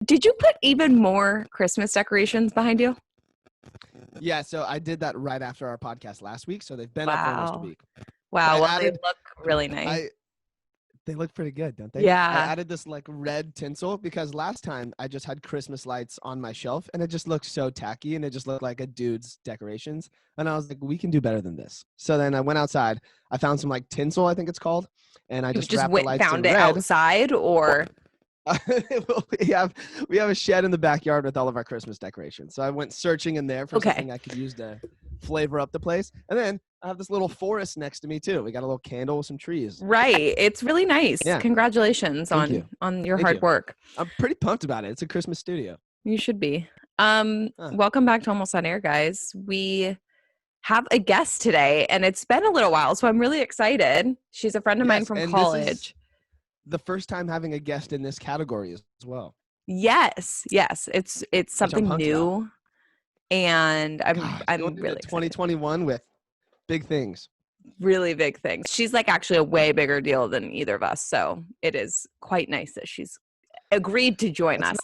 Did you put even more Christmas decorations behind you? Yeah, so I did that right after our podcast last week, so they've been up for almost a Wow. week. So Wow. Well, they look really nice. They look pretty good, don't they? I Yeah. added this like red tinsel because last time I just had Christmas lights on my shelf and it just looked so tacky and it just looked like a dude's decorations. And I was like, we can do better than this. So then I went outside. I found some like tinsel, I think it's called, and I You just just wrapped the went lights found in it red. outside, or we have a shed in the backyard with all of our Christmas decorations. So I went searching in there for something I could use to flavor up the place. And then I have this little forest next to me too. We got a little candle with some trees. right? It's really nice. Yeah. Congratulations Thank you. on your Thank hard you. work. I'm pretty pumped about it. It's a Christmas studio. You should be. Welcome back to Almost On Air, guys. We have a guest today, and it's been a little while, so I'm really excited. She's a friend of mine from college. This is the first time having a guest in this category as well. Yes. It's something new, and I'm really excited. 2021 with big things. Really big things. She's like actually a way bigger deal than either of us, so it is quite nice that she's agreed to join us.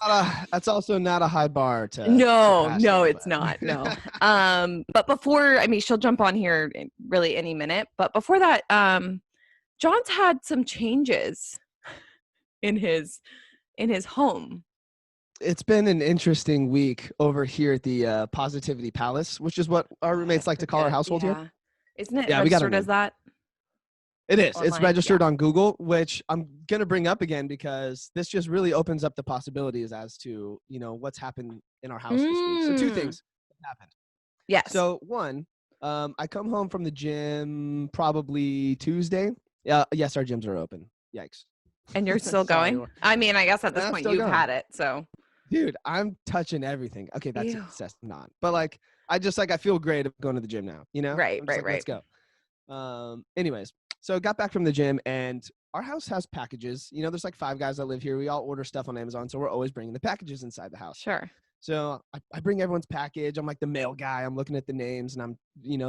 That's also not a high bar to No, it's not. No. But before, she'll jump on here really any minute. But before that, John's had some changes in his home. It's been an interesting week over here at the Positivity Palace, which is what our roommates like to call our household here. Isn't it registered as that? It is. Online? It's registered on Google, which I'm going to bring up again because this just really opens up the possibilities as to, what's happened in our house this week. So 2 things happened. Yes. So 1, I come home from the gym probably Tuesday. Yes, our gyms are open. Yikes. And you're still going? I guess at this point you've had it, so. Dude, I'm touching everything. Okay, that's not. But I feel great going to the gym now, Right. Let's go. Anyways, so I got back from the gym and our house has packages. There's like 5 guys that live here. We all order stuff on Amazon, so we're always bringing the packages inside the house. Sure. So I bring everyone's package. I'm like the mail guy. I'm looking at the names and I'm,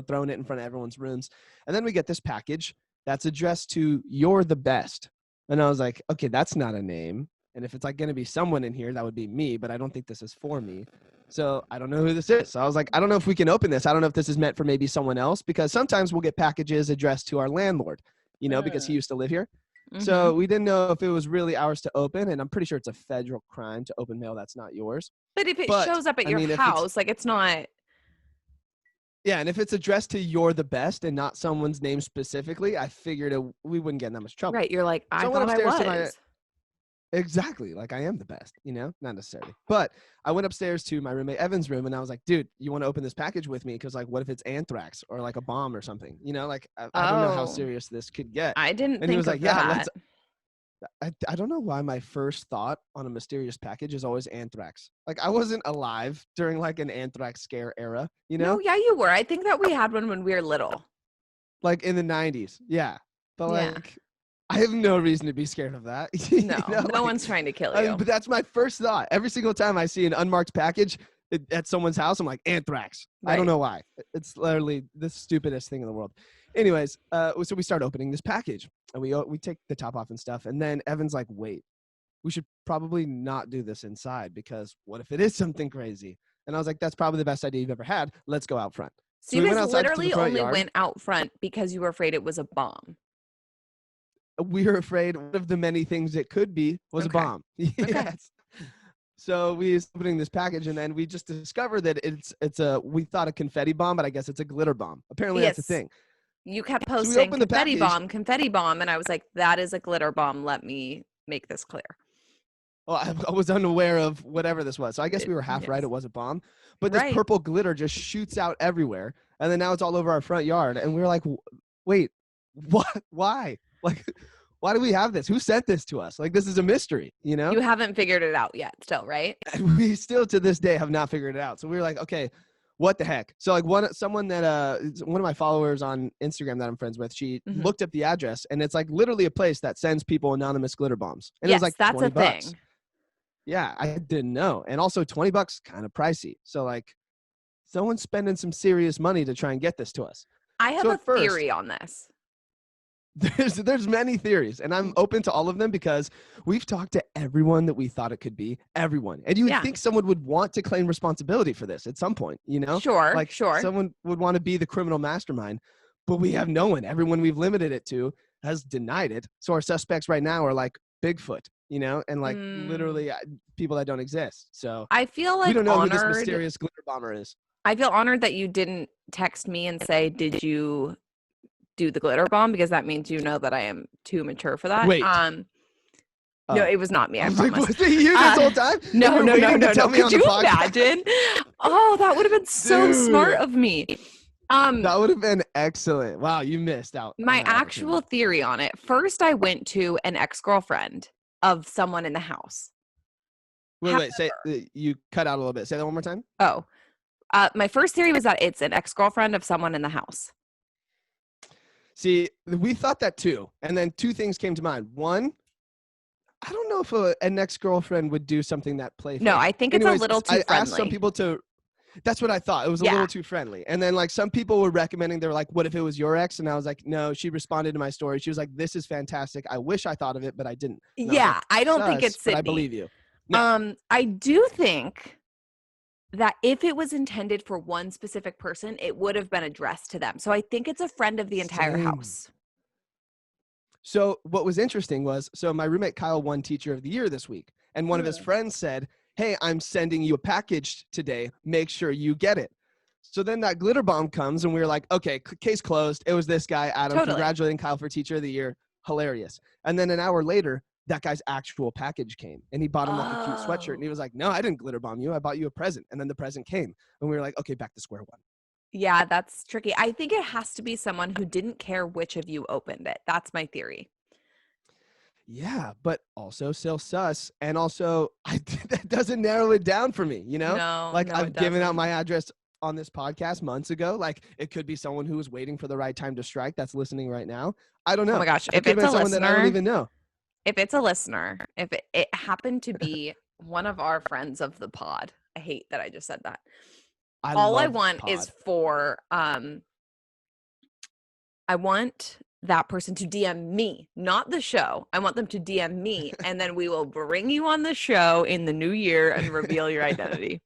throwing it in front of everyone's rooms. And then we get this package that's addressed to "You're the Best." And I was like, okay, that's not a name. And if it's like going to be someone in here, that would be me, but I don't think this is for me. So I don't know who this is. So I was like, I don't know if we can open this. I don't know if this is meant for maybe someone else, because sometimes we'll get packages addressed to our landlord, because he used to live here. Mm-hmm. So we didn't know if it was really ours to open. And I'm pretty sure it's a federal crime to open mail that's not yours. But if it shows up at your house, it's not. Yeah, and if it's addressed to "You're the Best" and not someone's name specifically, I figured we wouldn't get in that much trouble. Right, you're like, I thought I was. Exactly, like I am the best, not necessarily. But I went upstairs to my roommate Evan's room, and I was like, dude, you want to open this package with me? Because what if it's anthrax or like a bomb or something? I don't know how serious this could get. I didn't think he was of like, that. I don't know why my first thought on a mysterious package is always anthrax. I wasn't alive during an anthrax scare era, No, yeah, you were. I think that we had one when we were little. In the 90s. Yeah. But I have no reason to be scared of that. No one's trying to kill you. But that's my first thought. Every single time I see an unmarked package at someone's house, I'm like, anthrax. Right. I don't know why. It's literally the stupidest thing in the world. Anyways, so we start opening this package, and we take the top off and stuff. And then Evan's like, wait, we should probably not do this inside, because what if it is something crazy? And I was like, that's probably the best idea you've ever had. Let's go out front. So you guys literally only went out front because you were afraid it was a bomb. We were afraid one of the many things it could be was a bomb. Yes. Okay. So we was opening this package, and then we just discovered that we thought a confetti bomb, but I guess it's a glitter bomb. Apparently that's a thing. You kept posting confetti bomb, and I was like, that is a glitter bomb. Let me make this clear. Well, I was unaware of whatever this was. So I guess we were half right. It was a bomb. But this purple glitter just shoots out everywhere. And then now it's all over our front yard. And we were like, wait, what? Why? Why do we have this? Who sent this to us? This is a mystery, You haven't figured it out yet still, right? And we still to this day have not figured it out. So we were like, okay, what the heck? So one of my followers on Instagram that I'm friends with, she looked up the address, and it's literally a place that sends people anonymous glitter bombs. And yes, it was that's $20. a thing. Yeah, I didn't know. And also $20 kind of pricey. So someone's spending some serious money to try and get this to us. I have a theory on this. There's many theories, and I'm open to all of them because we've talked to everyone that we thought it could be, everyone. And you would think someone would want to claim responsibility for this at some point, you know? Sure. Someone would want to be the criminal mastermind, but we have no one. Everyone we've limited it to has denied it. So our suspects right now are like Bigfoot, you know, and like literally people that don't exist. So I feel like we don't know who this mysterious glitter bomber is. I feel honored that you didn't text me and say, "Did you do the glitter bomb?" Because that means you know that I am too mature for that. Wait. No, it was not me. I promise. Like, was it you this whole time? No. Could you imagine? Oh, that would have been so smart of me. That would have been excellent. Wow, you missed out. My actual theory on it. First, I went to an ex-girlfriend of someone in the house. Wait. Say you cut out a little bit. Say that one more time. Oh, my first theory was that it's an ex-girlfriend of someone in the house. See, we thought that too. And then two things came to mind. One, I don't know if an ex-girlfriend would do something that playful. No, I think it's a little too friendly. I asked some people to, that's what I thought. It was a little too friendly. And then like some people were recommending, they were like, what if it was your ex? And I was like, no, she responded to my story. She was like, this is fantastic. I wish I thought of it, but I didn't. Yeah, I don't think it's Sydney. But I believe you. No. I do think that if it was intended for one specific person, it would have been addressed to them. So I think it's a friend of the entire house. So what was interesting was, so my roommate Kyle won Teacher of the Year this week. And one of his friends said, hey, I'm sending you a package today. Make sure you get it. So then that glitter bomb comes and we were like, okay, case closed. It was this guy, Adam, congratulating Kyle for Teacher of the Year. Hilarious. And then an hour later, that guy's actual package came and he bought him like a cute sweatshirt and he was like, no, I didn't glitter bomb you. I bought you a present. And then the present came and we were like, okay, back to square one. Yeah, that's tricky. I think it has to be someone who didn't care which of you opened it. That's my theory. Yeah, but also still sus. And also that doesn't narrow it down for me, you know? No, I've given out my address on this podcast months ago. Like it could be someone who was waiting for the right time to strike that's listening right now. I don't know. Oh my gosh. If it's someone that I don't even know. If it's a listener, if it happened to be one of our friends of the pod, I hate that I just said that. All I want is for, I want that person to DM me, not the show. I want them to DM me, and then we will bring you on the show in the new year and reveal your identity.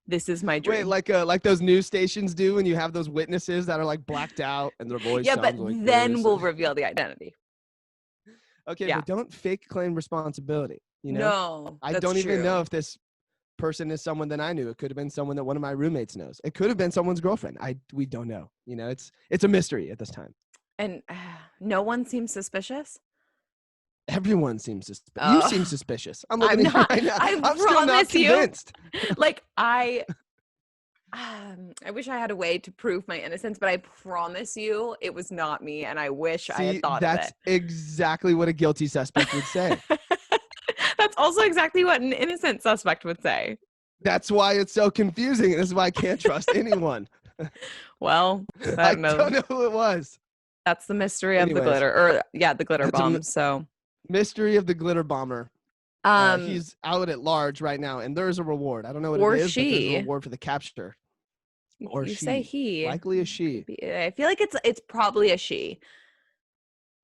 This is my dream. Wait, like those news stations do when you have those witnesses that are like blacked out and their voice sounds like but then we'll reveal the identity. Okay, but don't fake claim responsibility. You know? No, I don't even know if this person is someone that I knew. It could have been someone that one of my roommates knows. It could have been someone's girlfriend. We don't know. You know, it's a mystery at this time. And no one seems suspicious. Everyone seems suspicious. You seem suspicious. I'm looking at you right now. I'm still not convinced. Like I wish I had a way to prove my innocence, but I promise you it was not me, and I wish I had thought of it. That's exactly what a guilty suspect would say. That's also exactly what an innocent suspect would say. That's why it's so confusing. This is why I can't trust anyone. Well, I don't know who it was. That's the mystery of the glitter, the glitter bomb. So mystery of the glitter bomber. He's out at large right now, and there's a reward. I don't know what it is, but there's a reward for the capture. Or you say he. Likely a she. I feel like it's probably a she.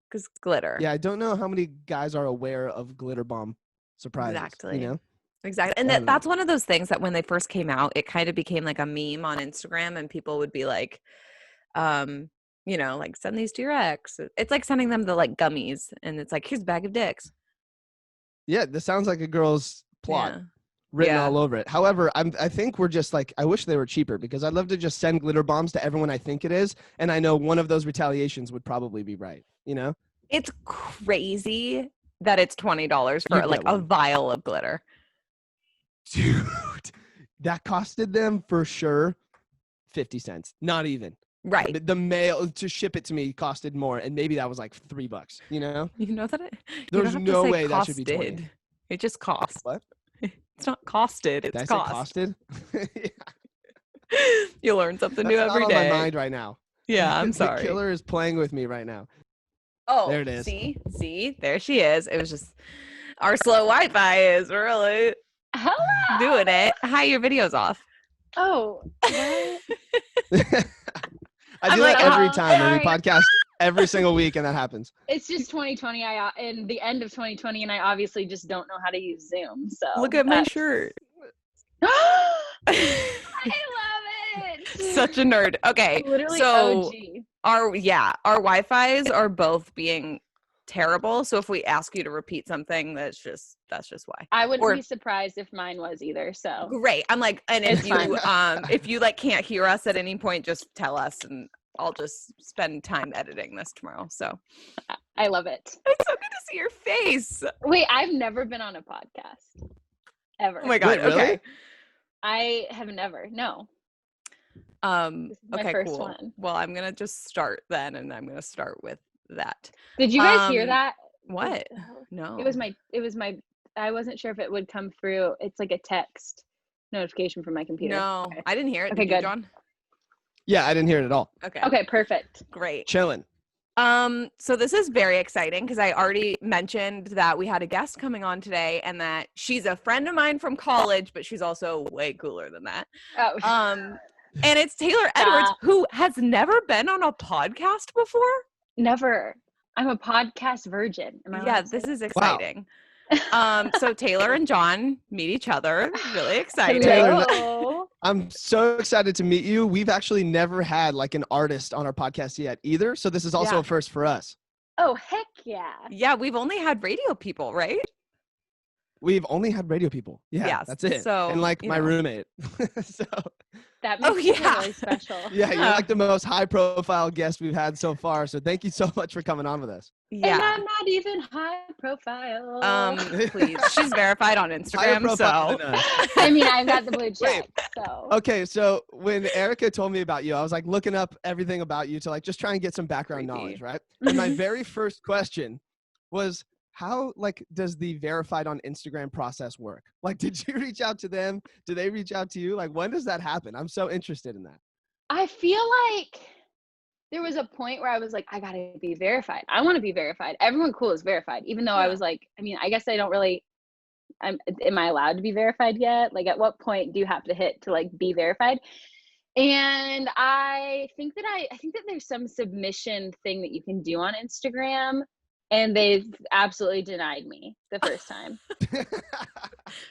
Because glitter. Yeah, I don't know how many guys are aware of glitter bomb surprises. Exactly. You know? Exactly. And that's one of those things that when they first came out, it kind of became like a meme on Instagram, and people would be like, you know, like send these to your ex. It's like sending them the like gummies, and it's like, here's a bag of dicks. Yeah, this sounds like a girl's plot written all over it. However, I think we're just like, I wish they were cheaper because I'd love to just send glitter bombs to everyone I think it is. And I know one of those retaliations would probably be right. You know? It's crazy that it's $20 for like a vial of glitter. Dude, that costed them for sure 50 cents. Not even. Right. The mail to ship it to me costed more, and maybe that was like $3, you know? You know that there's no way that should be 20. It just costs. What? It's not costed, it's costed. You learn something new every day. day. On my mind right now. Yeah, I'm sorry. The killer is playing with me right now. Oh, there it is. See, there she is. It was just our slow Wi-Fi is really doing it. Hi, your video's off. Oh, what? I do that every time. Every podcast. every single week, and that happens. It's just 2020. In the end of 2020, and I obviously just don't know how to use Zoom. So Look at my shirt. I love it. Such a nerd. Okay, Literally so OG. our Wi-Fi's are both being terrible. So if we ask you to repeat something, that's just why. I wouldn't be surprised if mine was either. So great. I'm like, and if It's you fine. if you like can't hear us at any point, just tell us, and I'll just spend time editing this tomorrow. So I love it. it's so good to see your face. Wait, I've never been on a podcast ever. Oh my god. Wait, really? Okay. I have never. No. This is my Okay, first cool. one. Well, I'm gonna just start then, and I'm gonna start with that. Did you guys hear that? What? No. It was my. I wasn't sure if it would come through. It's like a text notification from my computer. No, Okay. I didn't hear it. Okay, Did you, good. John? Yeah, I didn't hear it at all. Okay. Okay, perfect. Great. Chilling. So this is very exciting because I already mentioned that we had a guest coming on today, and that she's a friend of mine from college, but she's also way cooler than that. Oh. And it's Taylor Edwards, who has never been on a podcast before. Never. I'm a podcast virgin. Am I Yeah, allowed to say this is Wow. exciting. So Taylor and John meet each other. Really that? exciting. Taylor, Hello. I'm so excited to meet you. We've actually never had like an artist on our podcast yet either. So this is also Yeah. a first for us. Oh, heck yeah. Yeah, we've only had radio people, right? We've only had radio people. Yeah, Yes, that's it. so, and like you my know. roommate. So That Oh, makes it yeah. really special. yeah, you're Yeah. like the most high profile guest we've had so far. So thank you so much for coming on with us. And Yeah. I'm not even high profile. Please. She's verified on Higher Instagram, profile so than us. I mean, I've got the blue check, so. Okay, so when Erica told me about you, I was like looking up everything about you to like just try and get some background Creepy. knowledge, right? And my very first question was, how like does the verified on Instagram process work? Like, did you reach out to them? Do they reach out to you? Like, when does that happen? I'm so interested in that. I feel like there was a point where I was like, I gotta be verified. I want to be verified. Everyone cool is verified, even though I was like, I mean, I guess I don't really. Am I allowed to be verified yet? Like, at what point do you have to hit to like be verified? And I think that there's some submission thing that you can do on Instagram, and they've absolutely denied me the first time.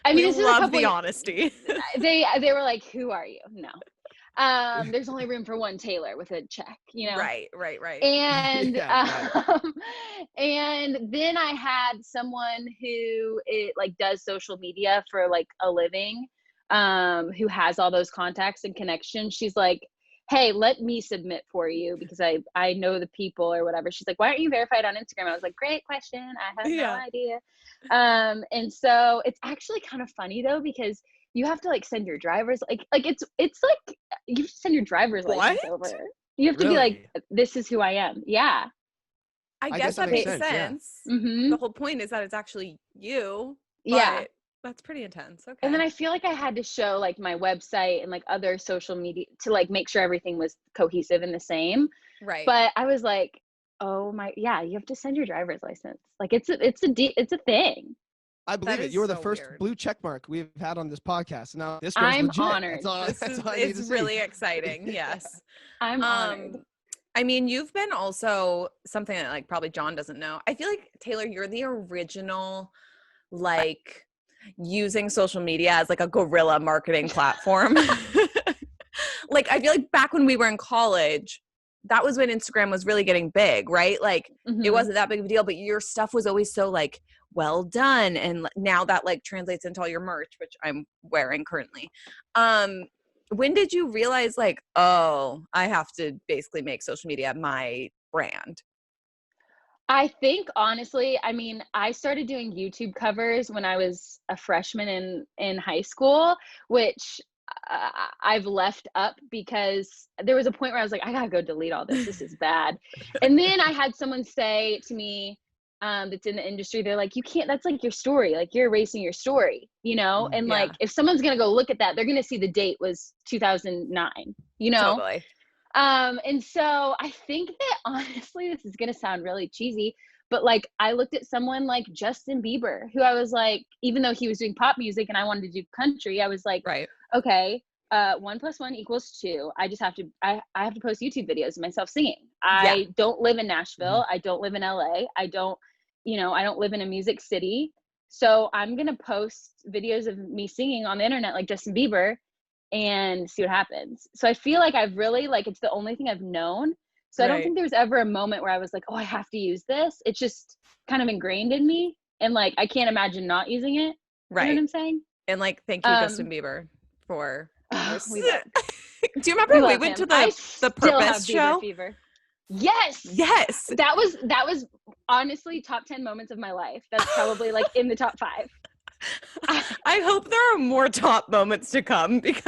I mean, we this is a love couple. the honesty. They were like, "Who are you?" No. There's only room for one Taylor with a check, you know? Right. And Yeah, right. and then I had someone who like does social media for like a living, who has all those contacts and connections. She's like, hey, let me submit for you because I know the people or whatever. She's like, why aren't you verified on Instagram? I was like, great question. I have no idea. And so it's actually kind of funny though, because you have to like send your driver's like it's like you have to send your driver's license over. You have to be like, this is who I am. Yeah. I guess that makes sense. Yeah. Mm-hmm. The whole point is that it's actually you. Yeah. That's pretty intense. Okay. And then I feel like I had to show like my website and like other social media to like make sure everything was cohesive and the same. Right. But I was like, oh my, yeah, you have to send your driver's license. Like it's a thing. I believe it. You were the first weird. blue check mark we've had on this podcast. Now this girl's I'm legit. honored. It's really exciting. Yes. I'm honored. I mean, you've been also something that like probably John doesn't know. I feel like Taylor, you're the original like using social media as like a guerrilla marketing platform. Like I feel like back when we were in college, that was when Instagram was really getting big, right? Like it wasn't that big of a deal, but your stuff was always so like well done. And now that like translates into all your merch, which I'm wearing currently. When did you realize like, oh, I have to basically make social media my brand? I think honestly, I mean, I started doing YouTube covers when I was a freshman in high school, which I've left up because there was a point where I was like, I gotta go delete all this. This is bad. And then I had someone say to me, that's in the industry, they're like, you can't, that's like your story. Like you're erasing your story, you know? And like, if someone's going to go look at that, they're going to see the date was 2009, you know? Totally. And so I think that honestly, this is going to sound really cheesy, but like I looked at someone like Justin Bieber, who I was like, even though he was doing pop music and I wanted to do country, I was like, right. okay, 1 + 1 = 2. I just have to, I have to post YouTube videos of myself singing. I don't live in Nashville. I don't live in LA. I don't live in a music city. So I'm going to post videos of me singing on the internet like Justin Bieber and see what happens. So I feel like I've really, like, it's the only thing I've known. So I don't think there was ever a moment where I was like, oh, I have to use this. It's just kind of ingrained in me. And like, I can't imagine not using it. Right. You know what I'm saying? And like, thank you, Justin Bieber, for this. Do you remember we went to the Purpose show? Fever. Yes. That was honestly top 10 moments of my life. That's probably like in the top 5. I hope there are more top moments to come, because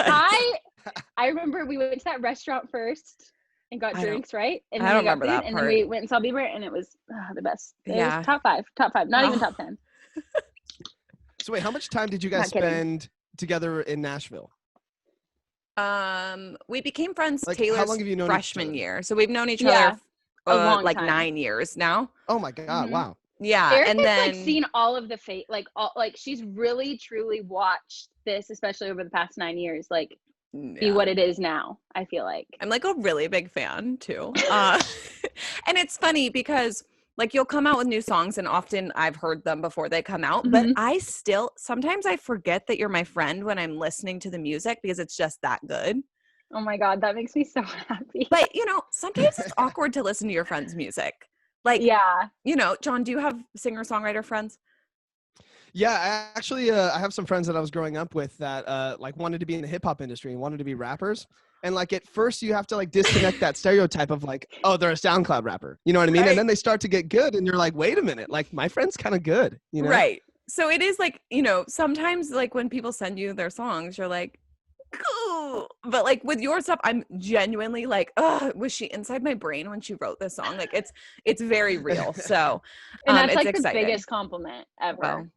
I remember we went to that restaurant first and got drinks, right? And then I don't remember that part. And then we went and saw Bieber, and it was the best. It was top 5, not even top 10. So wait, how much time did you guys spend together in Nashville? We became friends like, Taylor's how long have you known freshman year. So we've known each other a long like time. 9 years now. Oh my God, wow. Yeah. Erica's and then like seen all of the fate, like she's really truly watched this, especially over the past 9 years, like be what it is now. I feel like I'm like a really big fan too. And it's funny because like you'll come out with new songs and often I've heard them before they come out, but sometimes I forget that you're my friend when I'm listening to the music because it's just that good. Oh my God, that makes me so happy. But sometimes it's awkward to listen to your friend's music. Like, John, do you have singer-songwriter friends? Yeah, I have some friends that I was growing up with that like wanted to be in the hip hop industry and wanted to be rappers. And like at first you have to like disconnect that stereotype of like, oh, they're a SoundCloud rapper. You know what I mean? Right. And then they start to get good and you're like, wait a minute, like my friend's kind of good, you know? Right. So it is like, sometimes like when people send you their songs, you're like, cool. But like with your stuff, I'm genuinely like, oh, was she inside my brain when she wrote this song? Like it's very real. So and that's like exciting. The biggest compliment ever.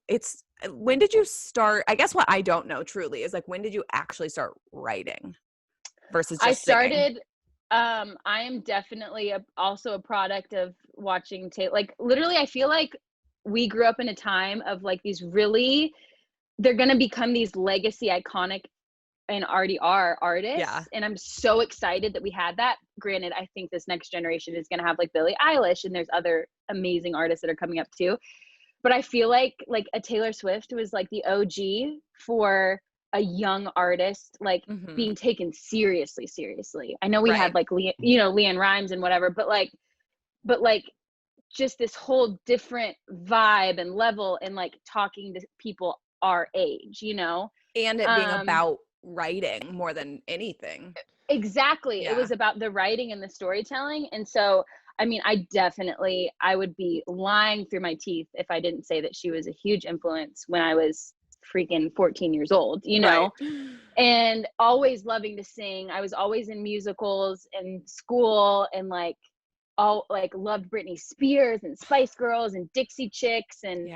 It's when did you start? I guess what I don't know truly is like, when did you actually start writing versus just singing? I am definitely also a product of watching Taylor. Like literally, I feel like we grew up in a time of like these really, they're going to become these legacy iconic and already are artists. Yeah. And I'm so excited that we had that. Granted, I think this next generation is going to have like Billie Eilish and there's other amazing artists that are coming up too. But I feel like a Taylor Swift was like the OG for a young artist, like being taken seriously. I know we had like, LeAnn Rimes and whatever, but like just this whole different vibe and level and like talking to people our age, and it being about writing more than anything. Exactly. Yeah. It was about the writing and the storytelling. And so I mean, I would be lying through my teeth if I didn't say that she was a huge influence when I was freaking 14 years old, right. And always loving to sing. I was always in musicals in school and loved Britney Spears and Spice Girls and Dixie Chicks. And,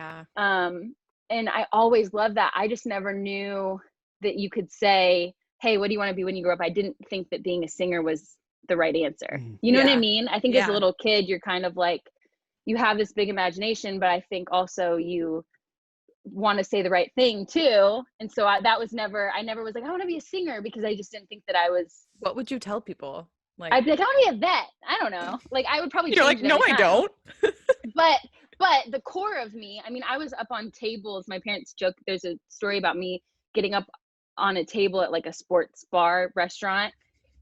and I always loved that. I just never knew that you could say, hey, what do you want to be when you grow up? I didn't think that being a singer was the right answer. You know what I mean? I think as a little kid, you're kind of like, you have this big imagination, but I think also you want to say the right thing too. And so I never was like, I want to be a singer, because I just didn't think that I was. What would you tell people? Like, I'd be like, I want to be a vet. I don't know. Like I would probably. You're like, no, I don't. But the core of me, I mean, I was up on tables. My parents joke, there's a story about me getting up on a table at like a sports bar restaurant.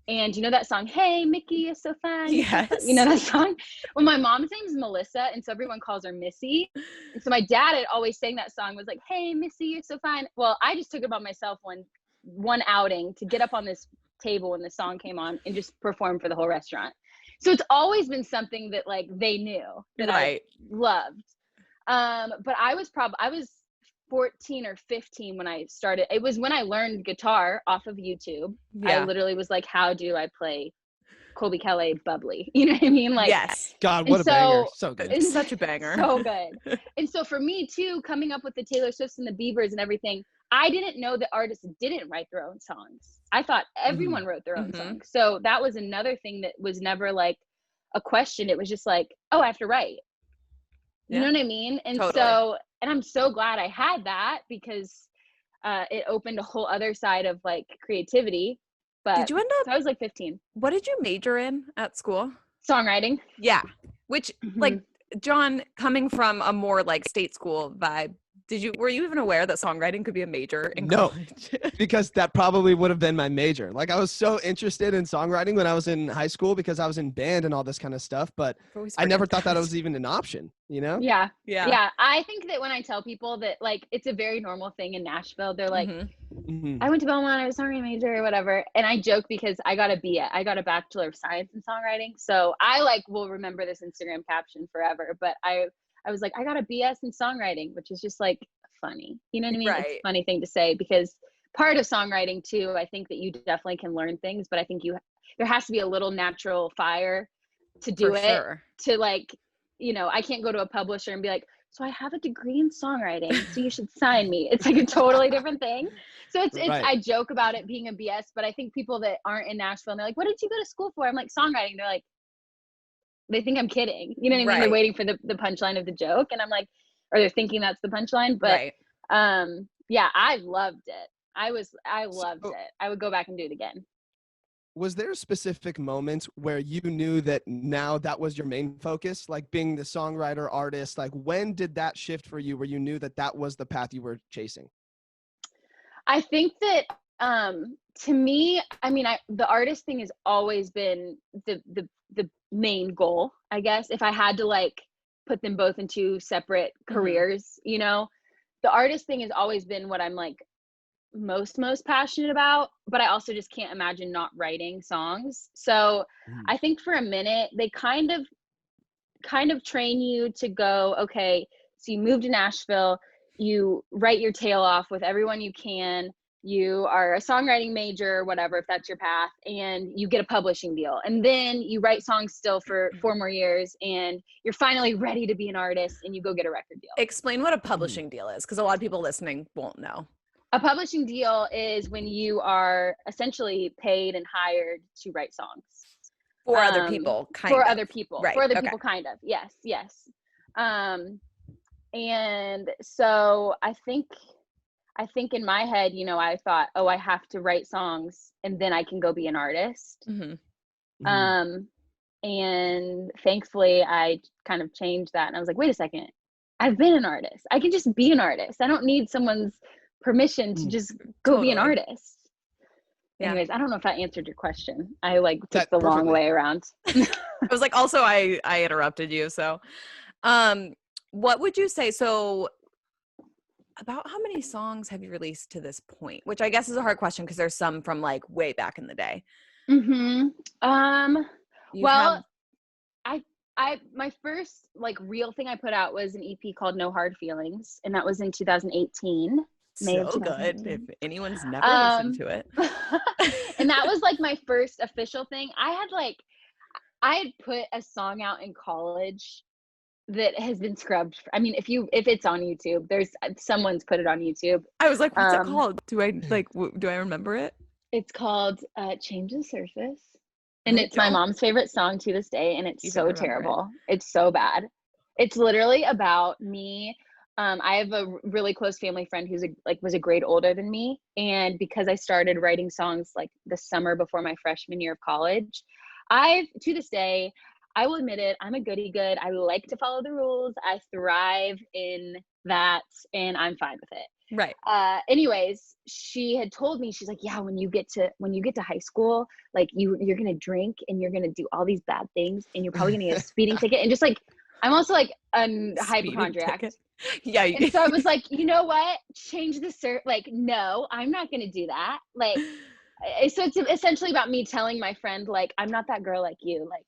And you know that song, Hey, Mickey, you're so fine. Yes. You know that song? Well, my mom's name is Melissa, and so everyone calls her Missy. And so my dad had always sang that song, was like, hey, Missy, you're so fine. Well, I just took it upon myself one outing to get up on this table when the song came on and just perform for the whole restaurant. So it's always been something that like they knew that I loved. But I was 14 or 15 when I started. It was when I learned guitar off of YouTube. I literally was like, how do I play Colby Kelly Bubbly? You know what I mean? Like, yes. God, what a banger. So good. It's such a banger. So good. And so for me too, coming up with the Taylor Swifts and the Biebers and everything, I didn't know that artists didn't write their own songs. I thought everyone wrote their own songs. So that was another thing that was never like a question. It was just like, oh, I have to write. You know what I mean? And so, and I'm so glad I had that, because it opened a whole other side of like creativity. But Did you end up, so I was like 15. what did you major in at school? Songwriting. Yeah. Which like, John, coming from a more like state school vibe, were you even aware that songwriting could be a major in No. college? Because that probably would have been my major. Like I was so interested in songwriting when I was in high school because I was in band and all this kind of stuff, but I never thought that it was even an option, you know? Yeah. Yeah. Yeah. I think that when I tell people that like it's a very normal thing in Nashville, they're like, I went to Belmont, I was a songwriting major or whatever. And I joke because I got a Bachelor of Science in Songwriting. So I like will remember this Instagram caption forever. But I was like, I got a BS in songwriting, which is just like funny. You know what I mean? Right. It's a funny thing to say because part of songwriting too, I think that you definitely can learn things, but I think there has to be a little natural fire to do it. Sure. To like, you know, I can't go to a publisher and be like, so I have a degree in songwriting, so you should sign me. It's like a totally different thing. So it's Right. I joke about it being a BS, but I think people that aren't in Nashville and they're like, what did you go to school for? I'm like, songwriting. They're like, they think I'm kidding. You know what I mean? Right. They're waiting for the punchline of the joke. And I'm like, or they're thinking that's the punchline. But yeah, I loved it. I loved it. I would go back and do it again. Was there a specific moment where you knew that now that was your main focus, like being the songwriter artist? Like when did that shift for you where you knew that that was the path you were chasing? I think that to me, I mean, the artist thing has always been the main goal, I guess. If I had to like put them both into separate careers, you know, the artist thing has always been what I'm like most passionate about, but I also just can't imagine not writing songs. So I think for a minute they kind of train you to go, okay, so you move to Nashville, you write your tail off with everyone you can, you are a songwriting major or whatever, if that's your path, and you get a publishing deal, and then you write songs still for 4 more years, and you're finally ready to be an artist and you go get a record deal. Explain what a publishing deal is, because a lot of people listening won't know. A publishing deal is when you are essentially paid and hired to write songs. For other people, kind of. For other people. Right. For other people, kind of. Yes, yes. And so I think in my head, you know, I thought, oh, I have to write songs and then I can go be an artist. And thankfully I kind of changed that. And I was like, wait a second, I've been an artist. I can just be an artist. I don't need someone's permission to just go be an artist. Anyways, I don't know if that answered your question. I like took the long way around. I was like, also I interrupted you. So what would you say? So about how many songs have you released to this point? Which I guess is a hard question because there's some from like way back in the day. Well, my first like real thing I put out was an EP called No Hard Feelings, and that was in 2018. May of 2018. Good. If anyone's never listened to it. And that was like my first official thing. I had put a song out in college that has been scrubbed. I mean, if it's on YouTube, someone's put it on YouTube. I was like, what's it called? Do I remember it? It's called Change the Surface. And it's my mom's favorite song to this day, and it's so terrible. It's so bad. It's literally about me. I have a really close family friend who's was a grade older than me, and because I started writing songs like the summer before my freshman year of college, to this day, I will admit it, I'm a goody good. I like to follow the rules. I thrive in that, and I'm fine with it. Right. Anyways, she had told me, she's like, yeah, when you get to high school, like you're going to drink and you're going to do all these bad things and you're probably going to get a speeding ticket. And just like, I'm also like a hypochondriac. Yeah. And so I was like, you know what? Change the like, no, I'm not going to do that. Like, so it's essentially about me telling my friend, like, I'm not that girl like you. Like,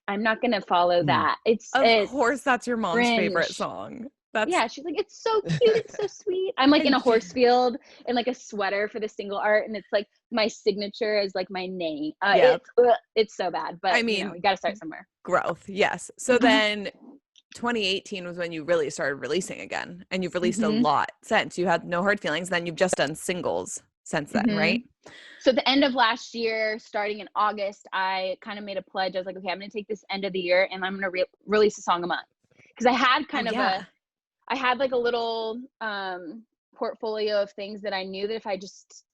I'm not going to follow that. Of course, that's your mom's favorite song. Yeah, she's like, it's so cute, it's so sweet. I'm like in a horse field in like a sweater for the single art, and it's like my signature is like my name. It's so bad, but I mean, we got to start somewhere. Growth, yes. So then 2018 was when you really started releasing again, and you've released a lot since. You had No Hard Feelings, then you've just done singles since then, right? So at the end of last year, starting in August, I kind of made a pledge. I was like, okay, I'm going to take this end of the year and I'm going to release a song a month, because I had I had like a little portfolio of things that I knew that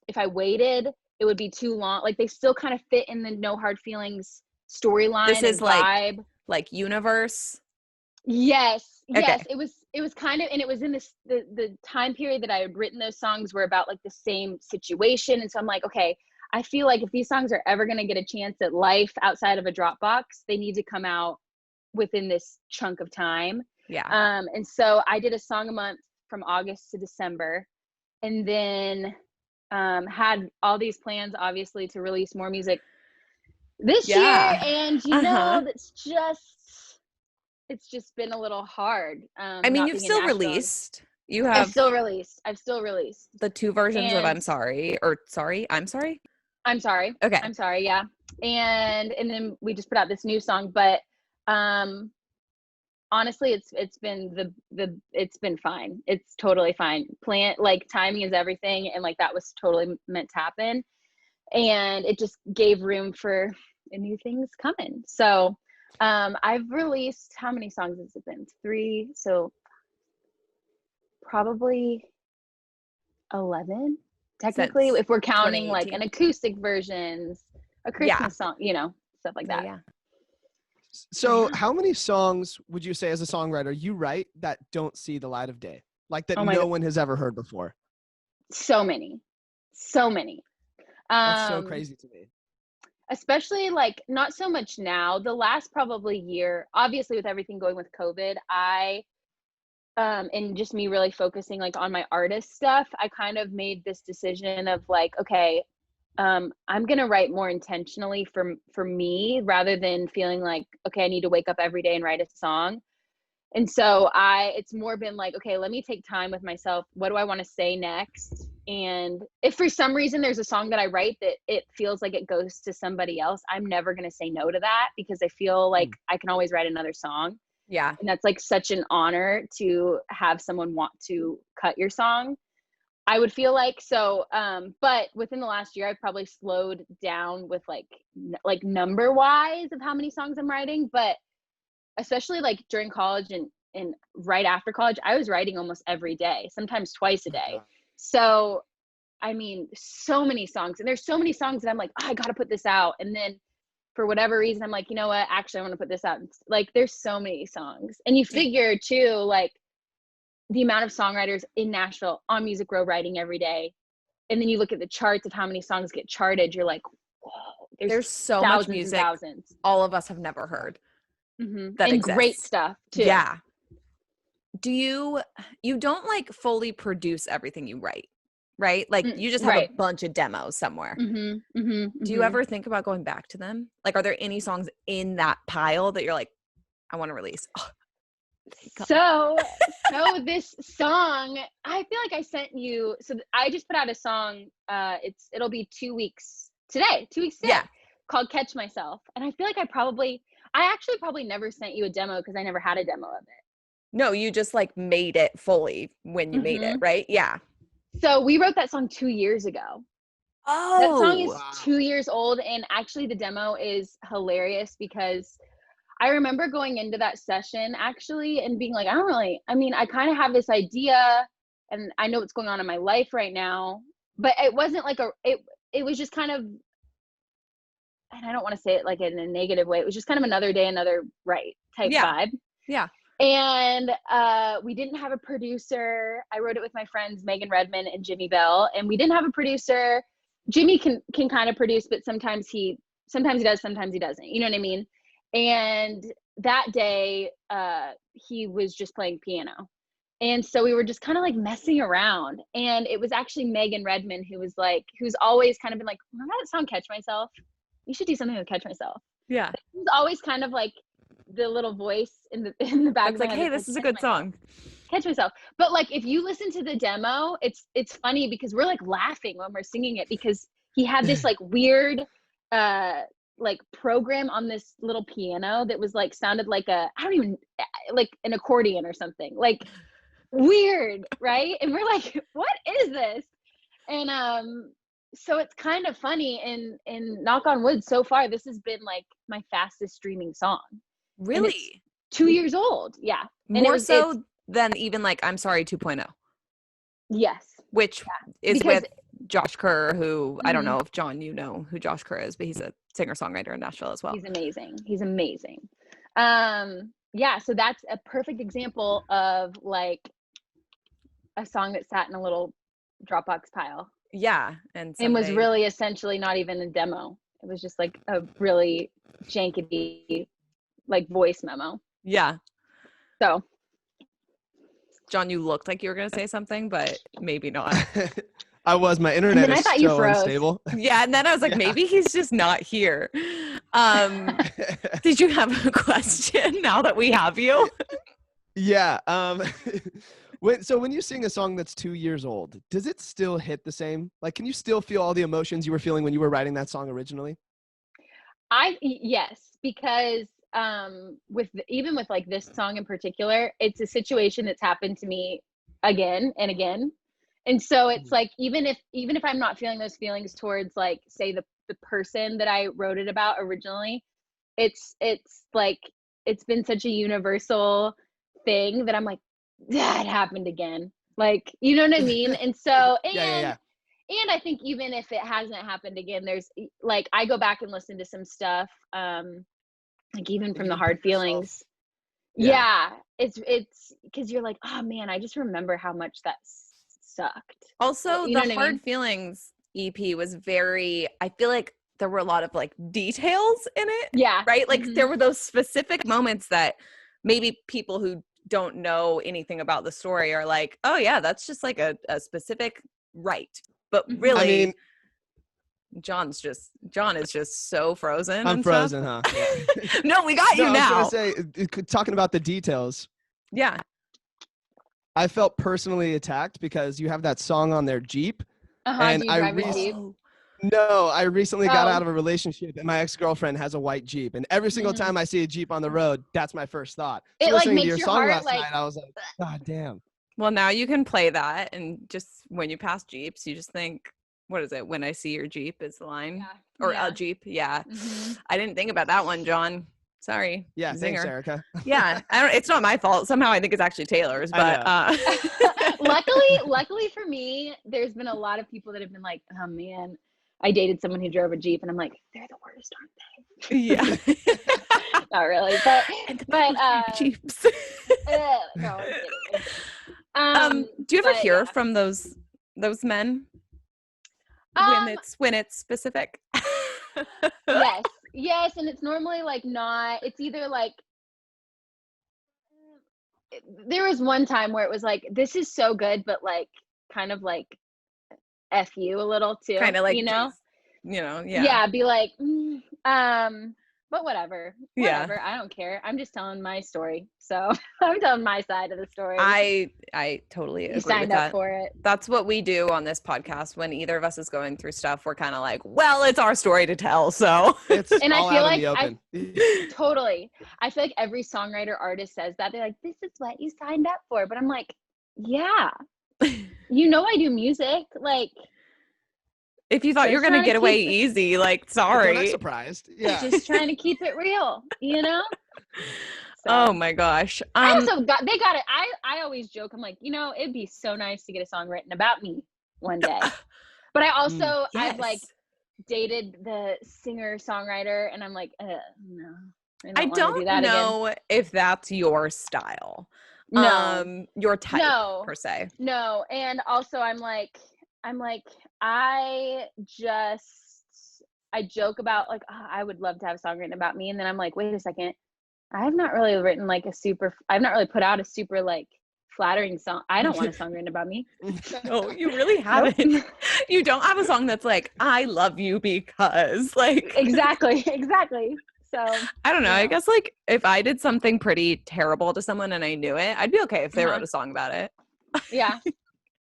if I waited, it would be too long. Like they still kind of fit in the No Hard Feelings storyline. This is and vibe. like universe. Yes. Okay. It was kind of, and it was in this, the time period that I had written those songs were about like the same situation. And so I'm like, okay, I feel like if these songs are ever going to get a chance at life outside of a Dropbox, they need to come out within this chunk of time. Yeah. And so I did a song a month from August to December, and then had all these plans, obviously, to release more music this year. And it's just been a little hard. I mean, you've still released. I've still released the 2 versions of I'm Sorry, or Sorry, I'm Sorry. I'm Sorry. Okay. I'm Sorry. Yeah. And then we just put out this new song, but honestly, it's been fine. It's totally fine. Like timing is everything, and like that was totally meant to happen, and it just gave room for new things coming. So I've released, how many songs has it been? 3, so probably 11 technically, if we're counting like an acoustic versions, a Christmas song, stuff like that. Yeah. So how many songs would you say as a songwriter you write that don't see the light of day? Like that no one has ever heard before? So many. That's so crazy to me. Especially like not so much now. The last probably year, obviously with everything going with COVID, and just me really focusing like on my artist stuff, I kind of made this decision of like, okay, I'm going to write more intentionally for me, rather than feeling like, okay, I need to wake up every day and write a song. And so it's more been like, okay, let me take time with myself. What do I want to say next? And if for some reason there's a song that I write that it feels like it goes to somebody else, I'm never going to say no to that, because I feel like I can always write another song. Yeah. And that's like such an honor to have someone want to cut your song, I would feel like. So, but within the last year, I've probably slowed down with like number wise of how many songs I'm writing. But especially like during college and right after college, I was writing almost every day, sometimes twice a day. So, I mean, so many songs, and there's so many songs that I'm like, oh, I got to put this out. And then for whatever reason, I'm like, you know what, actually I want to put this out. Like there's so many songs, and you figure too, like the amount of songwriters in Nashville on Music Row writing every day. And then you look at the charts of how many songs get charted. You're like, whoa, there's so much music all of us have never heard. That and exists. Great stuff too. Yeah. Do you don't like fully produce everything you write, right? Like you just have a bunch of demos somewhere. Do you ever think about going back to them? Like, are there any songs in that pile that you're like, I want to release? Oh, so this song, I feel like I sent you. So I just put out a song. It'll be 2 weeks today. 2 weeks today. Yeah. Called Catch Myself, and I feel like I actually probably never sent you a demo, because I never had a demo of it. No, you just like made it fully when you made it, right? Yeah. So we wrote that song 2 years ago. Oh, that song is 2 years old, and actually the demo is hilarious, because I remember going into that session actually and being like, I kind of have this idea and I know what's going on in my life right now, but it wasn't like it was just kind of, and I don't want to say it like in a negative way, it was just kind of another day, another type vibe. Yeah. And we didn't have a producer. I wrote it with my friends Megan Redman and Jimmy Bell, and we didn't have a producer. Jimmy can kind of produce, but sometimes he does, sometimes he doesn't. You know what I mean? And that day, he was just playing piano. And so we were just kind of like messing around. And it was actually Megan Redman who's always kind of been like, remember that song Catch Myself? You should do something with Catch Myself. Yeah. It was always kind of like the little voice in the back of my head. Hey, this is a good song. Catch Myself. But like, if you listen to the demo, it's funny because we're like laughing when we're singing it, because he had this like weird, like program on this little piano that was like, sounded like like an accordion or something, like weird. Right. And we're like, what is this? And, so it's kind of funny, and knock on wood, so far, this has been like my fastest streaming song. Really? 2 years old. Yeah. More so than even like I'm Sorry 2.0. Yes. which is Because with Josh Kerr, who I don't Mhm. know if John, you know who Josh Kerr is, but he's a singer-songwriter in Nashville as well. he's amazing. He's amazing. Yeah, so that's a perfect example of like a song that sat in a little Dropbox pile Yeah, and and was someday, really essentially not even a demo. It was just like a really jankety like voice memo. yeah. So John, you looked like you were going to say something, but maybe not. I was. My and internet then I is thought you so froze. unstable. Yeah, and then I was like, Yeah. maybe he's just not here. Did you have a question now that we have you? Yeah. When you sing a song that's 2 years old, does it still hit the same? Like, can you still feel all the emotions you were feeling when you were writing that song originally? Yes, because even with like this song in particular, it's a situation that's happened to me again and again. And so it's like even if I'm not feeling those feelings towards like say the person that I wrote it about originally, it's like it's been such a universal thing that I'm like, that happened again. Like, you know what I mean? And so Yeah. and I think even if it hasn't happened again, there's like I go back and listen to some stuff, like even And from you the can hard put yourself- feelings. Yeah. Yeah, it's because you're like, oh man, I just remember how much that sucked. Also, You know the what I Hard mean? Feelings EP was very, I feel like there were a lot of like details in it, Yeah. right? Like Mhm. there were those specific moments that maybe people who don't know anything about the story are like, oh yeah, that's just like a specific right. But Mhm. really, I mean, John is just so frozen. I'm and frozen, stuff. huh? Yeah. No, we got you No, I was now. gonna say, talking about the details, Yeah. I felt personally attacked because you have that song on their Jeep, and Do you drive a Jeep? No, I recently got Oh. out of a relationship, and my ex-girlfriend has a white Jeep, and every single Mhm. time I see a Jeep on the road, that's my first thought. So It like listening to makes your your song heart last like night, I was like, God damn. Well, now you can play that, and just when you pass Jeeps, you just think, what is it? When I see your Jeep is the line. yeah. Or yeah. a Jeep. Yeah. Mhm. I didn't think about that one, John. Sorry. Yeah, thanks, Zinger. Erica. Yeah. It's not my fault. Somehow I think it's actually Taylor's, but luckily for me, there's been a lot of people that have been like, oh man, I dated someone who drove a Jeep, and I'm like, they're the worst, aren't they? yeah. Not really, but And the but people drive Jeeps. no, I'm kidding. Do you ever but hear yeah. from those men when Um, it's specific? yes, and it's normally like not. It's either like there was one time where it was like, this is so good, but like kind of like F you a little too, Kind of like, you know? yeah. Yeah, be like, but whatever. Yeah. Whatever. I don't care. I'm just telling my story. So I'm telling my side of the story. I totally agree You with signed that. up for it. That's what we do on this podcast. When either of us is going through stuff, we're kind of like, well, it's our story to tell. So It's And I all feel out like in the open. totally. I feel like every songwriter artist says that. They're like, this is what you signed up for. But I'm like, yeah. You know I do music. Like, if you thought you were going to get away easy, like, Don't act sorry. surprised. Yeah. just trying to keep it real, you know? So, Oh my gosh. I also got it. I always joke, I'm like, it'd be so nice to get a song written about me one day. But I also I've like yes. dated the singer-songwriter, and I'm like, no. I don't don't do that know if that's your style. No. Your type No. per se. No, and also I'm like I joke about like, oh, I would love to have a song written about me, and then I'm like, wait a second, I've not really put out a super like flattering song. I don't want a song written about me. No, you really haven't. You don't have a song that's like, I love you because like Exactly. So I don't know. I guess like if I did something pretty terrible to someone and I knew it, I'd be okay if they wrote a song about it. Yeah.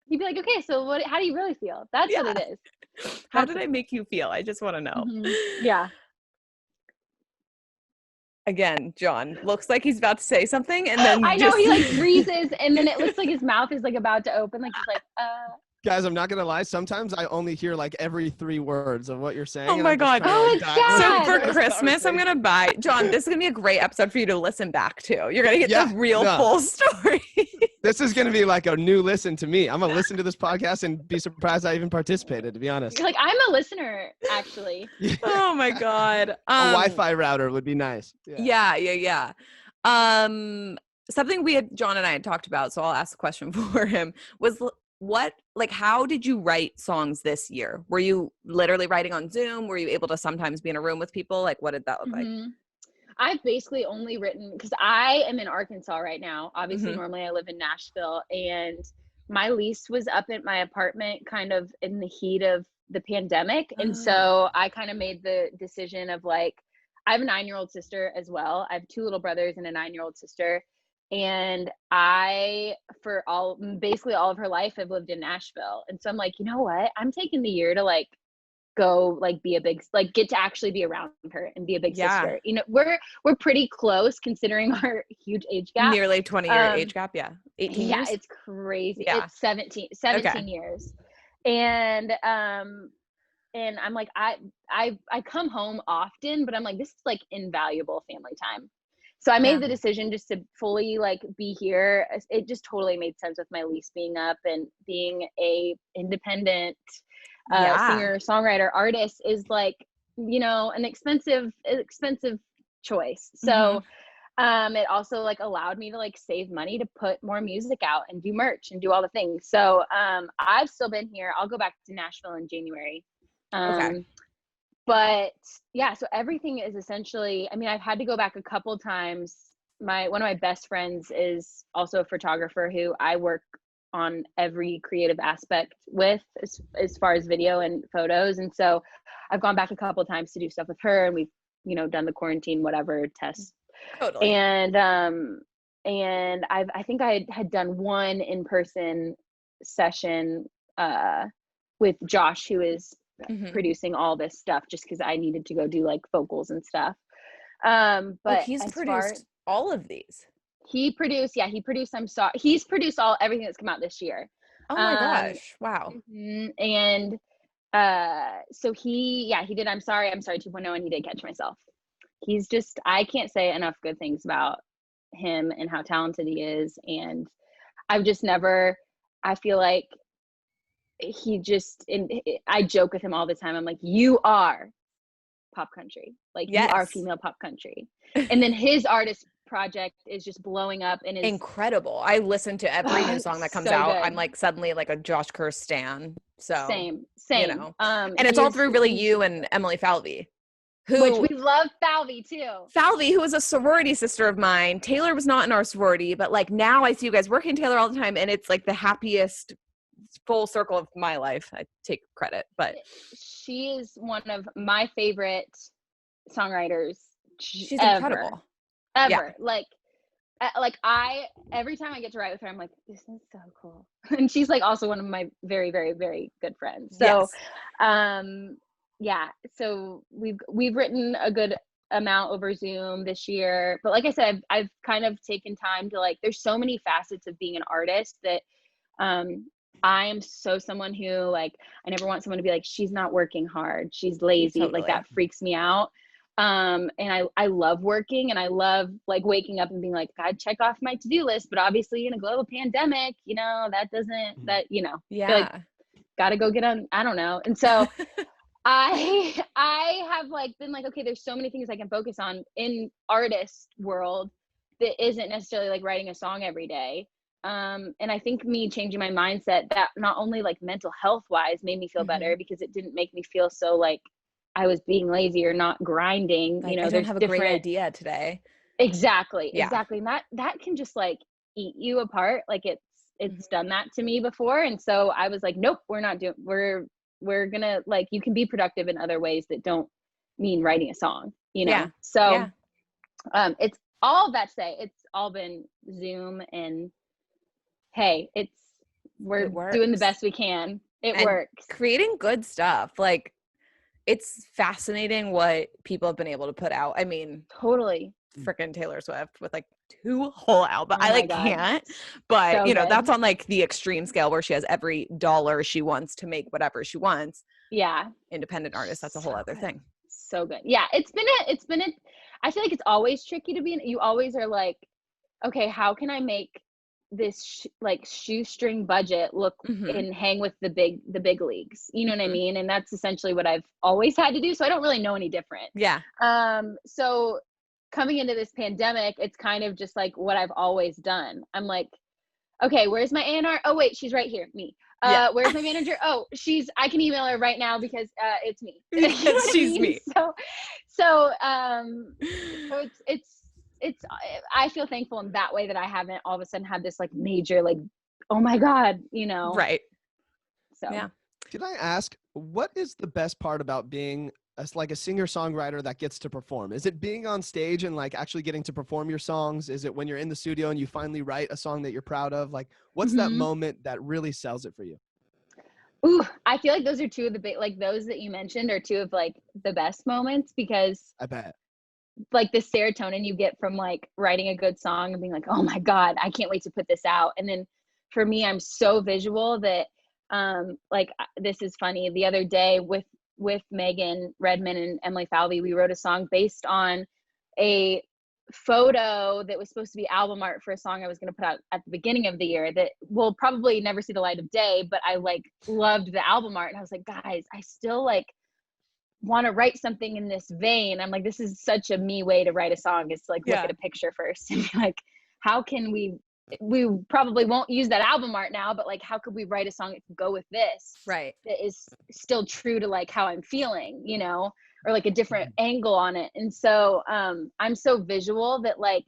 You'd be like, okay, so how do you really feel? That's what it is. How did I make you feel? I just want to know. Mm-hmm. Yeah. Again, John looks like he's about to say something, and then I know he like freezes, and then it looks like his mouth is like about to open, like he's like, Guys, I'm not gonna lie. Sometimes I only hear like every 3 words of what you're saying. Oh and my I'm just God. trying to, Oh, like, it's dive sad. So into for this Christmas, I'm conversation. gonna buy John. This is gonna be a great episode for you to listen back to. You're gonna get Yeah, the real no. full story. This is gonna be like a new listen to me. I'm gonna listen to this podcast and be surprised I even participated. To be honest, Like, I'm a listener, actually. Oh my God. A Wi-Fi router would be nice. Yeah. Something John and I had talked about, so I'll ask the question for him, was how did you write songs this year? Were you literally writing on Zoom? Were you able to sometimes be in a room with people? Like, what did that look like? I've basically only written, because I am in Arkansas right now. Obviously, Mhm. normally I live in Nashville, and my lease was up at my apartment kind of in the heat of the pandemic. And so I kind of made the decision of like, I have a 9-year-old sister as well. I have 2 little brothers and a 9-year-old sister. And basically all of her life, I've lived in Nashville. And so I'm like, you know what? I'm taking the year to like go like be a big, like get to actually be around her and be a big sister. You know, we're pretty close considering our huge age gap. Nearly 20-year age gap. Yeah. 18 years. Yeah, it's crazy. Yeah. It's 17 years. And I'm like, I come home often, but I'm like, this is like invaluable family time. So I made the decision just to fully like be here. It just totally made sense with my lease being up, and being a independent singer, songwriter, artist is like, you know, an expensive choice. So it also like allowed me to like save money to put more music out and do merch and do all the things. So I've still been here. I'll go back to Nashville in January. But yeah, so everything is essentially, I mean, I've had to go back a couple times. One of my best friends is also a photographer who I work on every creative aspect with, as far as video and photos. And so I've gone back a couple times to do stuff with her, and we've, you know, done the quarantine, whatever tests. Totally. And I think I had done one in-person session with Josh, who is producing all this stuff, just because I needed to go do like vocals and stuff. But he's produced all of these. He's produced everything that's come out this year. Oh my gosh. Wow. And so he did I'm Sorry 2.0, and he did Catch Myself. He's just, I can't say enough good things about him and how talented he is. And I've just never, I feel like I joke with him all the time. I'm like, you are pop country. Like, you are female pop country. And then his artist project is just blowing up and is incredible. I listen to every new song that comes out. Good. I'm like suddenly like a Josh Kerr stan. So same. You know. And it's all through really you and Emily Falvey. Which we love Falvey too. Falvey, who is a sorority sister of mine. Taylor was not in our sorority, but like now I see you guys working Taylor all the time, and it's like the happiest full circle of my life. I take credit, but she is one of my favorite songwriters. She's incredible. Ever. Yeah. Like every time I get to write with her, I'm like, this is so cool. And she's like also one of my very, very, very good friends. So, so we've written a good amount over Zoom this year. But like I said, I've kind of taken time to like, there's so many facets of being an artist that I am someone who like, I never want someone to be like, she's not working hard, she's lazy. Totally. Like that freaks me out. And I love working, and I love like waking up and being like, God, check off my to-do list. But obviously in a global pandemic, you know, like, gotta go get on, I don't know. And so I have like been like, okay, there's so many things I can focus on in artist world that isn't necessarily like writing a song every day. And I think me changing my mindset, that not only like mental health wise made me feel better, because it didn't make me feel so like I was being lazy or not grinding. Like, you know, I don't have a great idea today. Exactly. And that can just like eat you apart. Like it's done that to me before. And so I was like, nope, we're gonna, like, you can be productive in other ways that don't mean writing a song, you know? It's all that to say, it's all been Zoom, and hey, we're doing the best we can. It works. Creating good stuff. Like, it's fascinating what people have been able to put out. I mean, totally. Freaking Taylor Swift with like 2 whole albums. Oh I my like God. can't, but So you know, good. that's on like the extreme scale where she has every dollar she wants to make whatever she wants. Yeah. Independent artist, that's a whole other thing. So good. Yeah, it's been I feel like it's always tricky to be in. You always are like, okay, how can I make this like shoestring budget look and hang with the big leagues? You know what I mean? And that's essentially what I've always had to do. So I don't really know any different. Yeah. So coming into this pandemic, it's kind of just like what I've always done. I'm like, okay, where's my A&R? Oh wait, she's right here. Me. Where's my manager? Oh, I can email her right now because it's me. Because she's me. So it's I feel thankful in that way that I haven't all of a sudden had this like major like, oh my God, you know. Right. So yeah. Can I ask, what is the best part about being like a singer-songwriter that gets to perform? Is it being on stage and like actually getting to perform your songs? Is it when you're in the studio and you finally write a song that you're proud of? Like, what's that moment that really sells it for you? Ooh, I feel like those are two of the big, like those that you mentioned are two of like the best moments, because I bet. like the serotonin you get from like writing a good song and being like, oh my God, I can't wait to put this out. And then for me, I'm so visual that like this is funny. The other day with Megan Redman and Emily Falvey, we wrote a song based on a photo that was supposed to be album art for a song I was going to put out at the beginning of the year that will probably never see the light of day, but I like loved the album art. And I was like, guys, I still like want to write something in this vein. I'm like, this is such a me way to write a song, is to like look at a picture first and be like, how can we probably won't use that album art now, but like, how could we write a song that could go with this? Right. That is still true to like how I'm feeling, you know, or like a different angle on it. And so I'm so visual that like,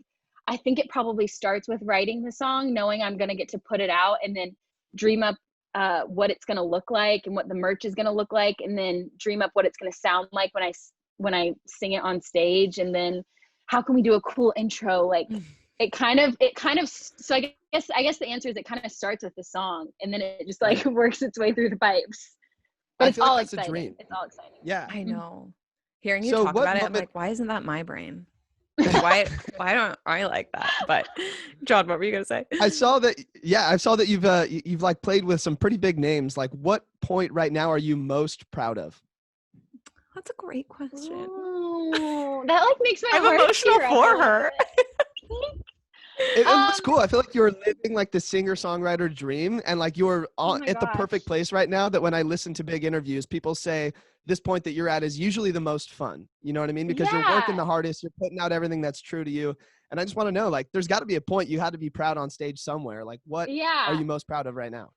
I think it probably starts with writing the song, knowing I'm going to get to put it out, and then dream up what it's going to look like and what the merch is going to look like, and then dream up what it's going to sound like when I sing it on stage. And then how can we do a cool intro? Like it kind of, so I guess the answer is it kind of starts with the song and then it just like works its way through the pipes. But it's all exciting. It's all exciting. Yeah. I know. Hearing you talk about it, I'm like, why isn't that my brain? Why don't I like that? But John, what were you gonna say? I saw that you've like played with some pretty big names. Like, what point right now are you most proud of? That's a great question. Ooh, that like makes my I'm heart emotional tear for up her. It was cool. I feel like you're living like the singer-songwriter dream, and like you're at the perfect place right now. That when I listen to big interviews, people say this point that you're at is usually the most fun. You know what I mean? Because you're working the hardest, you're putting out everything that's true to you. And I just want to know, like, there's got to be a point you had to be proud on stage somewhere. Like, what are you most proud of right now?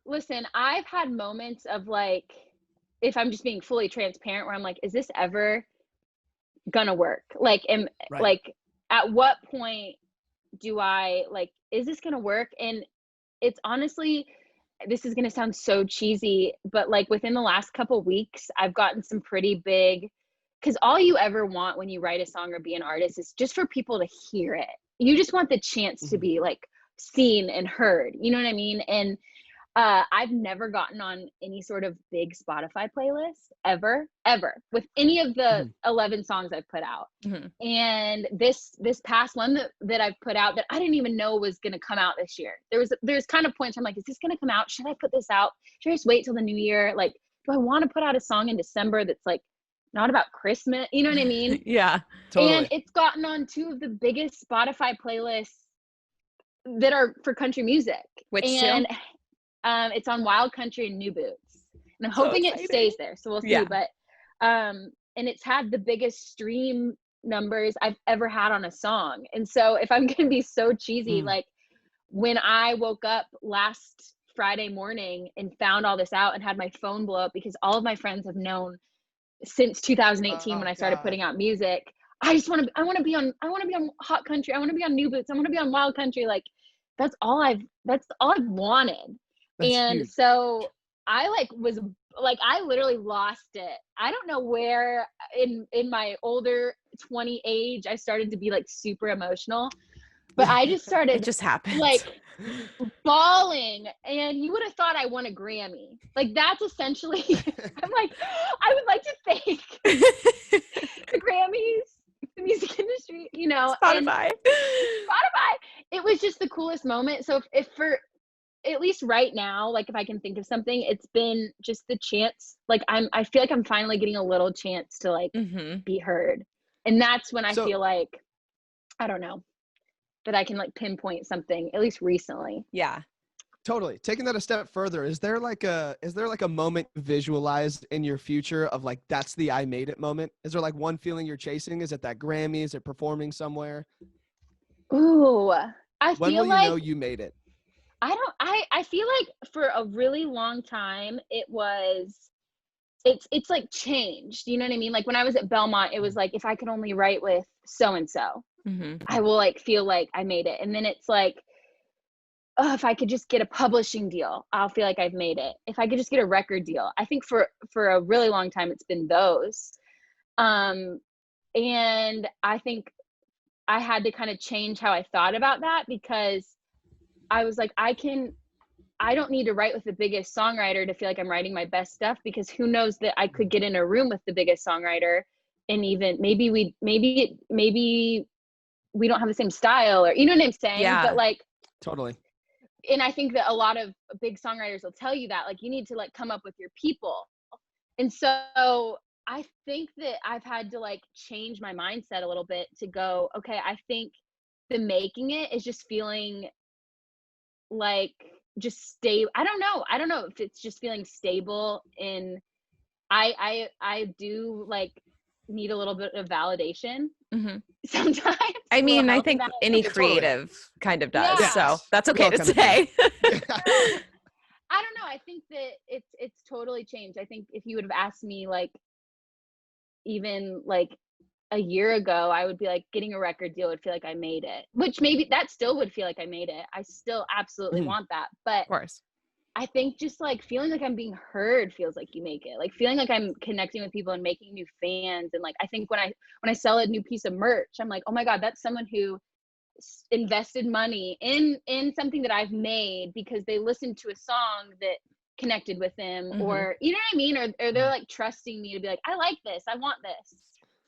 Listen, I've had moments of like, if I'm just being fully transparent, where I'm like, is this ever gonna work? Like, like, at what point do I like, is this gonna work? And it's honestly, this is gonna sound so cheesy, but like within the last couple weeks, I've gotten some pretty big, because all you ever want when you write a song or be an artist is just for people to hear it. You just want the chance to be like seen and heard. You know what I mean? And I've never gotten on any sort of big Spotify playlist ever with any of the 11 songs I've put out. And this past one that I've put out that I didn't even know was going to come out this year. There's kind of points where I'm like, is this going to come out? Should I put this out? Should I just wait till the new year? Like, do I want to put out a song in December that's like not about Christmas? You know what I mean? Yeah, totally. And it's gotten on two of the biggest Spotify playlists that are for country music. Which and it's on Wild Country and New Boots, and I'm hoping it stays there. So we'll see. But and it's had the biggest stream numbers I've ever had on a song. And so if I'm gonna be so cheesy, like when I woke up last Friday morning and found all this out and had my phone blow up because all of my friends have known since 2018 when I started putting out music. I want to be on Hot Country. I want to be on New Boots. I want to be on Wild Country. Like that's all I've wanted. That's and huge. So I I literally lost it. I don't know where in my older 20 age I started to be like super emotional, but I just started it just happened like bawling, and you would have thought I won a Grammy. Like that's essentially I'm like, I would like to thank the Grammys, the music industry, you know. Spotify. Spotify. It was just the coolest moment. So if for at least right now, like if I can think of something, it's been just the chance. Like I feel like I'm finally getting a little chance to like be heard. And that's when I feel like, I don't know, that I can like pinpoint something, at least recently. Yeah. Totally. Taking that a step further, is there like a moment visualized in your future of like, that's the I made it moment? Is there like one feeling you're chasing? Is it that Grammy? Is it performing somewhere? Ooh, When will you know you made it? I feel like for a really long time, it's like changed. You know what I mean? Like when I was at Belmont, it was like, if I could only write with so-and-so, I will like feel like I made it. And then it's like, oh, if I could just get a publishing deal, I'll feel like I've made it. If I could just get a record deal. I think for a really long time, it's been those. And I think I had to kind of change how I thought about that, because I was like, I don't need to write with the biggest songwriter to feel like I'm writing my best stuff, because who knows that I could get in a room with the biggest songwriter and even maybe we don't have the same style, or you know what I'm saying? Yeah. But like, totally. And I think that a lot of big songwriters will tell you that, like, you need to like come up with your people. And so I think that I've had to like change my mindset a little bit to go, okay, I think the making it is just feeling like just stay. I don't know if it's just feeling stable in, I do like need a little bit of validation sometimes. I mean, I think any creative kind of does, so that's okay to say. I don't know. I think that it's totally changed. I think if you would have asked me like even like a year ago, I would be like, getting a record deal would feel like I made it, which maybe that still would feel like I made it. I still absolutely want that. But of course, I think just like feeling like I'm being heard feels like you make it. Like feeling like I'm connecting with people and making new fans. And like, I think when I sell a new piece of merch, I'm like, oh my God, that's someone who invested money in something that I've made because they listened to a song that connected with them, or you know what I mean, or they're like trusting me to be like, I like this, I want this.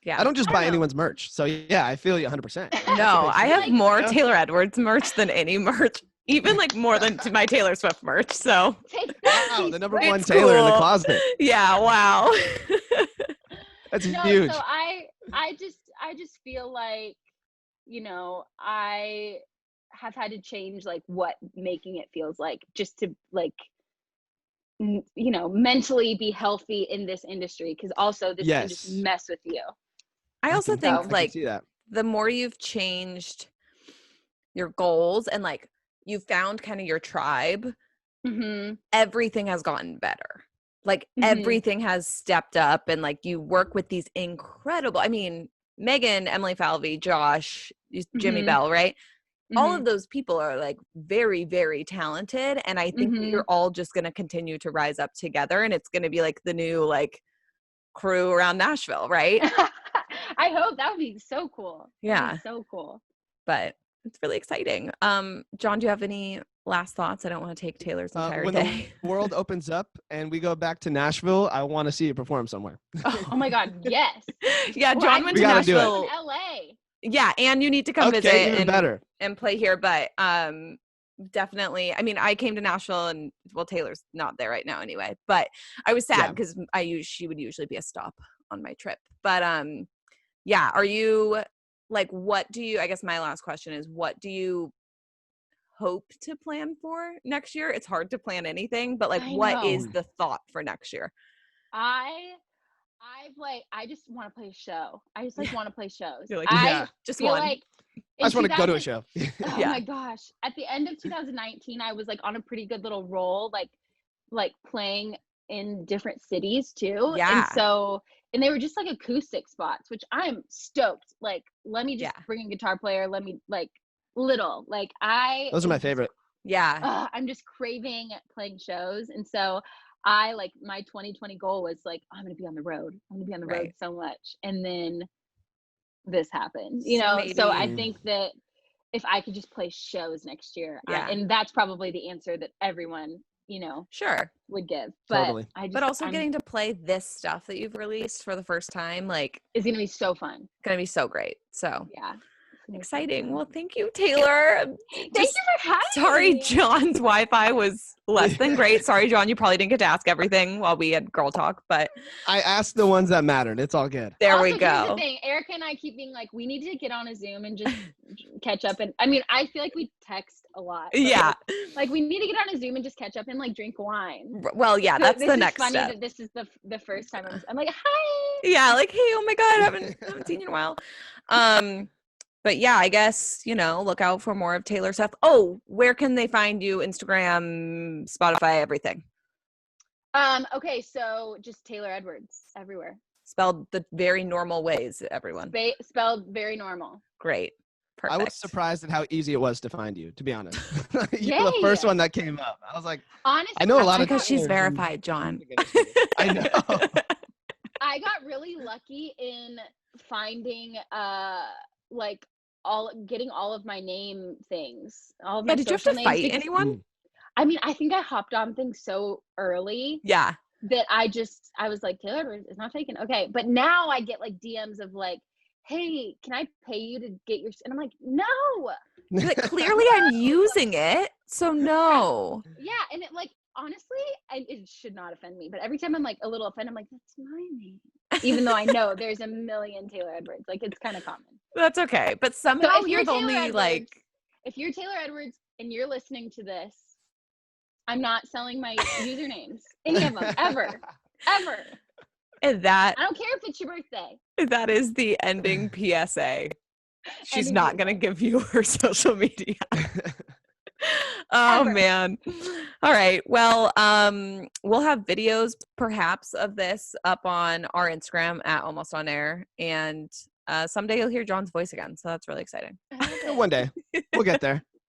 Yeah, I don't just buy anyone's merch, so yeah, I feel you 100%. No, I have more Taylor Edwards merch than any merch, even like more than to my Taylor Swift merch. So wow, the number one Taylor in the closet. Yeah, wow. That's huge. So I just feel like, you know, I have had to change like what making it feels like, just to like, you know, mentally be healthy in this industry, because also this can just mess with you. I also think like the more you've changed your goals and like you've found kind of your tribe, everything has gotten better. Like everything has stepped up, and like you work with these incredible, I mean, Megan, Emily Falvey, Josh, Jimmy Bell, right? All of those people are like very, very talented. And I think that you're all just going to continue to rise up together, and it's going to be like the new like crew around Nashville, right? I hope. That would be so cool. Yeah. So cool. But it's really exciting. John, do you have any last thoughts? I don't want to take Taylor's entire when day. The world opens up and we go back to Nashville, I want to see you perform somewhere. Oh my God, yes. Yeah, John went to Nashville. LA. Yeah, and you need to come visit and play here. But definitely, I mean, I came to Nashville, and well, Taylor's not there right now anyway. But I was sad because she would usually be a stop on my trip. But yeah, are you like, what do you? I guess my last question is, what do you hope to plan for next year? It's hard to plan anything, but like, what is the thought for next year? I just want to play a show. I just like want to play shows. You're like, I just feel one. like I just want to go to a show. Oh my gosh. At the end of 2019, I was like on a pretty good little roll, like playing in different cities too. Yeah. And they were just like acoustic spots, which I'm stoked. Like, let me just bring a guitar player. Let me like little, like those are my favorite. Yeah. I'm just craving playing shows. And so I like, my 2020 goal was like, I'm going to be on the road. I'm going to be on the road so much. And then this happened, you know? So I think that if I could just play shows next year, and that's probably the answer that everyone, Sure. would give. But Totally. But also getting to play this stuff that you've released for the first time, like, is gonna be so fun. gonna be so great. So Yeah. exciting. Well, thank you, Taylor. Thank you for having Sorry, me. John's Wi-Fi was less than great. Sorry, John, you probably didn't get to ask everything while we had girl talk, but I asked the ones that mattered. It's all good. there Also, we here's go. the thing. Erica and I keep being like, we need to get on a Zoom and just catch up. And I mean, I feel like we text a lot. But Yeah. Like we need to get on a Zoom and just catch up and like drink wine. Well, yeah, So that's this the is next funny step. that this is the first time I'm like, hi. Yeah, like, hey, oh my God, I haven't seen you in a while. But yeah, I guess, look out for more of Taylor's stuff. Oh, where can they find you? Instagram, Spotify, everything. Okay, so just Taylor Edwards everywhere. Spelled the very normal ways, everyone. Spelled very normal. Great. Perfect. I was surprised at how easy it was to find you, to be honest. You Yay. were the first one that came up. I was like, Honestly, I know a lot of because she's people- verified, John. I know. I got really lucky in finding like getting all of my name things. All of my Did you have social to names fight because- anyone? I mean, I think I hopped on things so early Yeah. that I was like, Taylor Edwards is not taken. Okay. But now I get like DMs of like, hey, can I pay you to get your, and I'm like, no. Like, clearly I'm using it, so no. Yeah. And it like, honestly, it should not offend me, but every time I'm like a little offended, I'm like, that's my name. Even though I know there's a million Taylor Edwards, like it's kind of common. That's okay. But somehow if you're the Taylor only Edwards, like, if you're Taylor Edwards and you're listening to this, I'm not selling my usernames, any of them, ever. and that I don't care if it's your birthday. that is the ending PSA. She's Ending not PSA. going to give you her social media. Oh Ever. man. All right. Well, we'll have videos perhaps of this up on our Instagram at Almost On Air, and someday you'll hear John's voice again. So that's really exciting. I love it. One day. We'll get there.